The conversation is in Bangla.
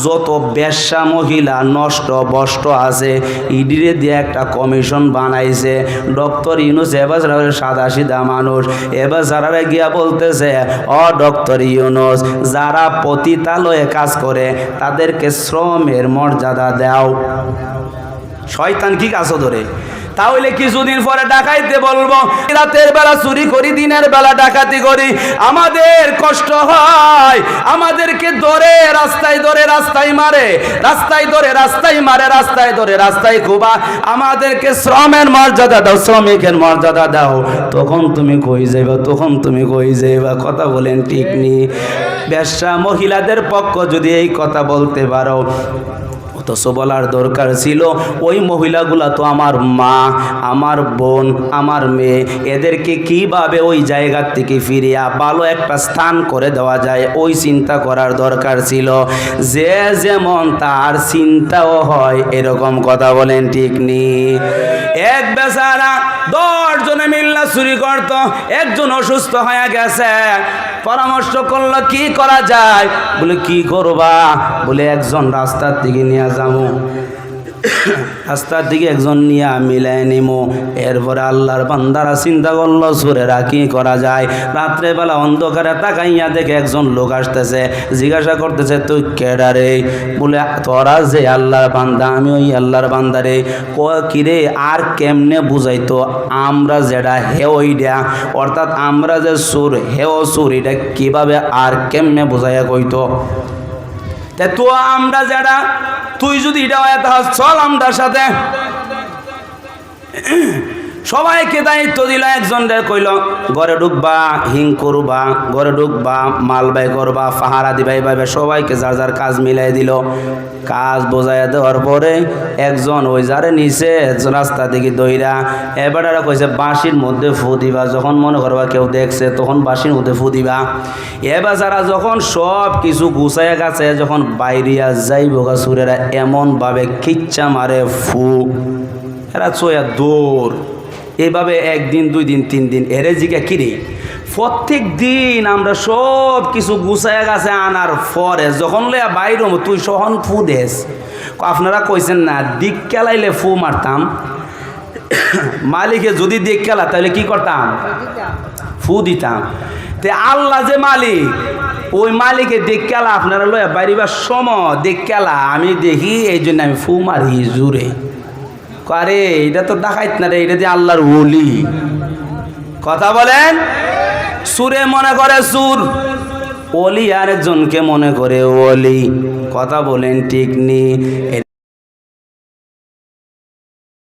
যত বেশ্যা মহিলা নষ্ট বষ্ট আছে ইডিরে দিয়ে একটা কমিশন বানাইছে। ডক্টর ইউনুস এবার সাদা সিধা মানুষ, এবার যারা গিয়া বলতেছে ও ডক্টর ইউনুস, যারা পতিতালয়ে কাজ করে তাদেরকে শ্রমের মর্যাদা দাও। শয়তান কি কাজ ধরে? তাহলে কিছুদিন পরে ডাকাইতে বলবো, রাতের বেলা চুরি করি, দিনের বেলা ডাকাতি করি, আমাদের কষ্ট হয়, আমাদেরকে ধরে রাস্তায় ধরে রাস্তায় মারে, রাস্তায় ধরে রাস্তায় মারে, রাস্তায় ধরে রাস্তায় খুবা, আমাদেরকে শ্রমের মর্যাদা দাও, শ্রমিকের মর্যাদা দাও। তখন তুমি কই যাইবা? তখন তুমি কই যাইবা? কথা বলেন ঠিক নি? বেশ্যা মহিলাদের পক্ষ যদি এই কথা বলতে পারো, অথচ বলার দরকার ছিল ওই মহিলাগুলা তো আমার মা, আমার বোন, আমার মেয়ে, এদেরকে কিভাবে ওই জায়গা থেকে ফিরিয়া ভালো একটা স্থান করে দেওয়া যায় ওই চিন্তা করার দরকার ছিল। যে যেমন তার চিন্তাও হয় এরকম। কথা বলেন ঠিক নি? এক বেচারা 10 জনে মিল্লা চুরি করত, একজন অসুস্থ হয়ে গেছে, পরামর্শ করলো কি করা যায়। বলে কি করবা? বলে একজন রাস্তার দিকে নিয়ে যাবো, রাস্তার দিকে একজন নিয়ে মিলাই নিমো। এরপরে আল্লাহর বান্দারা চিন্তা করলো সুরেরা কি করা যায়। রাত্রেবেলা অন্ধকারে তাকাইয়া দেখে একজন লোক আসতেছে, জিজ্ঞাসা করতেছে তুই কেডা রে? বলে তোরা যে আল্লাহর বান্দা, আমি ওই আল্লাহর বান্দা রে। কিরে আর কেমনে বুঝাইতো? আমরা যেটা হে ওইটা, অর্থাৎ আমরা যে সুর হেও সুর, এটা কিভাবে আর কেমনে বুঝাইয়া কইতো? তো আমরা যারা, তুই যদি এটা চল আমরার সাথে। সবাইকে দায়িত্ব দিল, একজন কইল ঘরে ঢুকবা, হিং করবা, ঘরে ঢুকবা, মাল বাই করবা, পাহারা দিবা, এইভাবে সবাইকে যার যার কাজ মিলাই দিল। কাজ বোঝাইয়া দেওয়ার পরে একজন ওই যারে নিচে রাস্তা দিকে দইরা এবার কইছে বাঁশির মধ্যে ফু দিবা, যখন মনে করবা কেউ দেখছে তখন বাঁশির মধ্যে ফু দিবা। এবার যারা যখন সব কিছু গুছাইয়া গেছে, যখন বাইরিয়া যাইব গা সুরেরা এমনভাবে খিচ্চা মারে ফু, এরা চয়া দৌড়। এইভাবে 1 দিন 2 দিন 3 দিন এরে জিগা কিরে প্রত্যেক দিন আমরা সব কিছু গুছাইয়া গেছে আনার পরে যখন লইয়া বাইর তুই সহন ফু দেস। আপনারা কইছেন না দিক কেলাইলে ফু মারতাম, মালিকে যদি দিক কেলা তাহলে কি করতাম? ফু দিতাম। তে আল্লাহ যে মালিক, ওই মালিকে দিক কেলা আপনারা লইয়া বাইরিবার সময় দিক কেলা আমি দেখি, এই জন্য আমি ফু মারি জুড়ে। আরে এটা তো ডাকাইত না রে, এটা যে আল্লাহর ওলি। কথা বলেন। সুরে মনে করে সুর, ওলি আরেকজনকে মনে করে ওলি। কথা বলেন ঠিক নি?